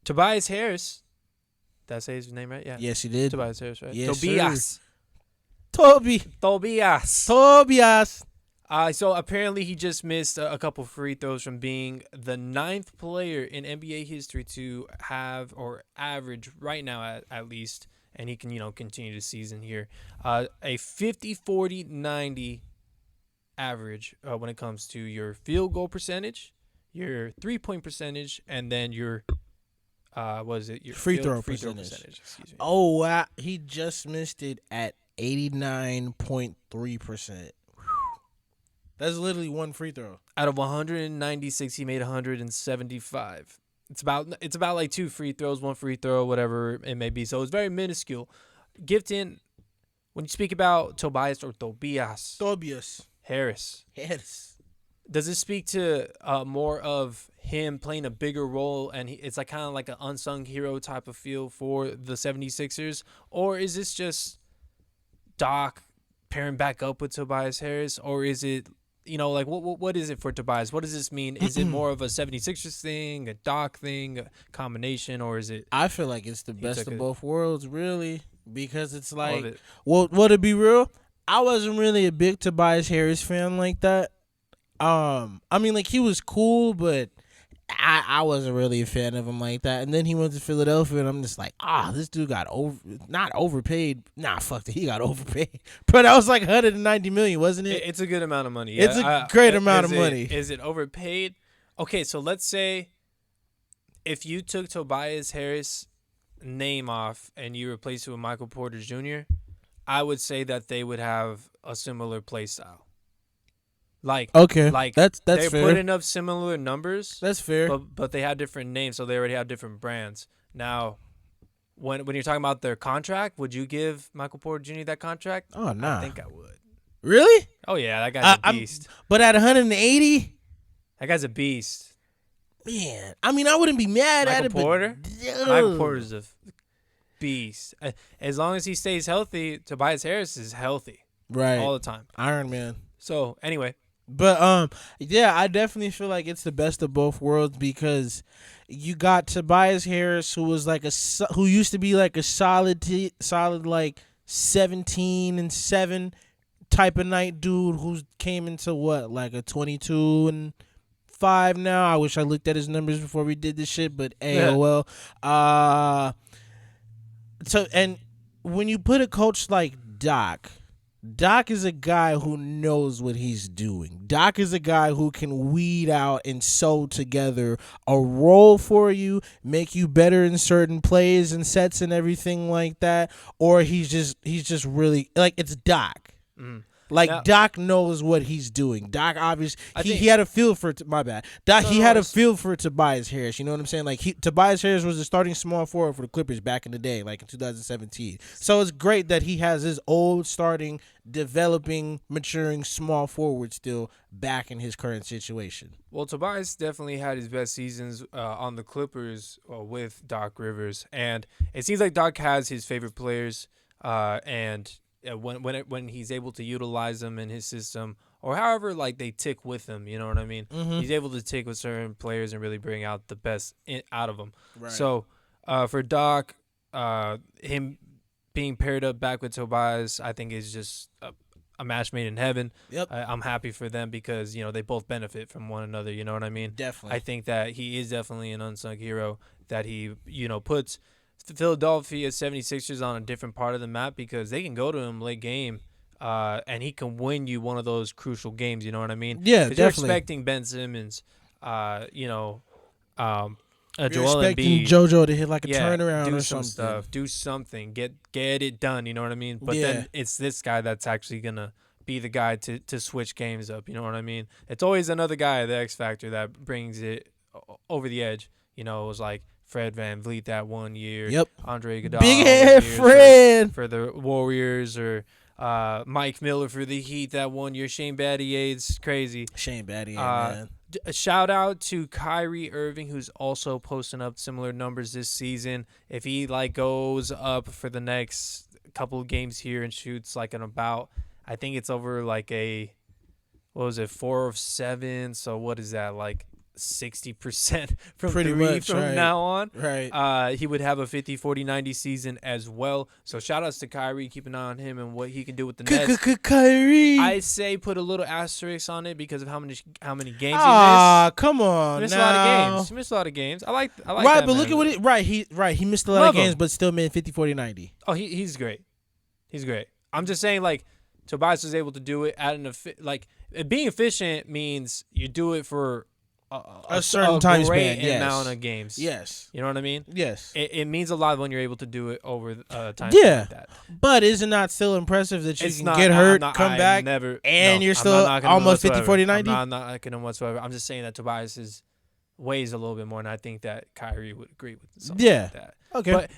Tobias Harris. Did I say his name right? Yeah. Yes, you did. Tobias Harris, right? Yes, Tobias. sir. Tobias. Tobias. So apparently he just missed a couple free throws from being the 9th player in NBA history to have or average right now at least, and he can continue the season here, a 50-40-90 average when it comes to your field goal percentage, your 3-point percentage, and then your what is it? Your Free throw percentage. Excuse me. Oh, wow. He just missed it at 89.3%. That's literally one free throw. Out of 196, he made 175. It's about like 2 free throws, 1 free throw, whatever it may be. So it's very minuscule. Gifton, when you speak about Tobias or Tobias Harris, does it speak to more of him playing a bigger role, and it's like kind of like an unsung hero type of feel for the 76ers? Or is this just Doc pairing back up with Tobias Harris? Or is it, like what is it for Tobias? What does this mean? Is it more of a 76ers thing, a Doc thing, a combination, or is it? I feel like it's the best of both worlds, really, because it's like, well, to be real, I wasn't really a big Tobias Harris fan like that. I mean, like, he was cool, but I wasn't really a fan of him like that. And then he went to Philadelphia, and I'm just like, this dude got not overpaid. Nah, fuck it, he got overpaid. But that was like $190 million, wasn't it? It's a good amount of money. It's a great amount of money. Is it overpaid? Okay, so let's say if you took Tobias Harris' name off and you replaced it with Michael Porter Jr., I would say that they would have a similar play style. That's they're fair. putting up similar numbers. That's fair. But they have different names, so they already have different brands. Now, when you're talking about their contract, would you give Michael Porter Jr. that contract? Oh, nah. I think I would. Really? Oh yeah, that guy's a beast. But at 180, that guy's a beast. Man, I mean, I wouldn't be mad at it. Michael Porter's a beast. As long as he stays healthy, Tobias Harris is healthy, right, all the time. Iron Man. So anyway. But yeah, I definitely feel like it's the best of both worlds, because you got Tobias Harris, who was who used to be like a solid like 17-7 type of night dude, who came into like a 22-5 now. I wish I looked at his numbers before we did this shit, but AOL. So, and when you put a coach like Doc is a guy who knows what he's doing. Doc is a guy who can weed out and sew together a role for you, make you better in certain plays and sets and everything like that. Or he's just really, like, it's Doc. Mm. Doc knows what he's doing. Doc obviously he had a feel for a feel for Tobias Harris. You know what I'm saying? Like, Tobias Harris was the starting small forward for the Clippers back in the day, like in 2017. So it's great that he has his old starting, developing, maturing small forward still back in his current situation. Well, Tobias definitely had his best seasons on the Clippers with Doc Rivers, and it seems like Doc has his favorite players, and when he's able to utilize them in his system, or however like they tick with him, you know what I mean? Mm-hmm. He's able to tick with certain players and really bring out the best out of them. Right. So for Doc, him being paired up back with Tobias, I think is just a match made in heaven. Yep. I'm happy for them because they both benefit from one another. You know what I mean? Definitely. I think that he is definitely an unsung hero, that he puts Philadelphia 76ers on a different part of the map, because they can go to him late game and he can win you one of those crucial games, you know what I mean? Yeah, definitely. You're expecting Ben Simmons, Joel expecting Embiid, JoJo to hit like a turnaround do or some something. stuff, do something, get it done, you know what I mean? But then it's this guy that's actually going to be the guy to switch games up, you know what I mean? It's always another guy, the X Factor, that brings it over the edge. It was like Fred VanVleet that one year. Yep. Andre Iguodala. Big head Fred. For the Warriors, or Mike Miller for the Heat that one year. Shane Battier's crazy. Shane Battier, man. A shout out to Kyrie Irving, who's also posting up similar numbers this season. If he goes up for the next couple of games here and shoots like I think it's over like 4 of 7. So what is that, like 60% from Pretty three much, from right. now on. Right. He would have a 50-40-90 season as well. So shout outs to Kyrie. Keep an eye on him and what he can do with the Nets. Kyrie. I say put a little asterisk on it because of how many games he Ah, missed. come on. He missed now. a lot of games. He missed a lot of games. I like Right, that, but man. look at what he missed a lot Love of games, him. but still made 50, 40, 90. Oh, he's great. He's great. I'm just saying, like, Tobias was able to do it at being efficient means you do it for A certain time great span, yes. amount of games. Yes. You know what I mean? Yes. It means a lot when you're able to do it over time Yeah. like that. But is it not still impressive that you It's can not, get hurt, come I'm back, never, and no, you're I'm still not knocking him almost 50, whatsoever. 40, 90? I'm not knocking him whatsoever. I'm just saying that Tobias weighs a little bit more, and I think that Kyrie would agree with something Yeah. like that. Okay. But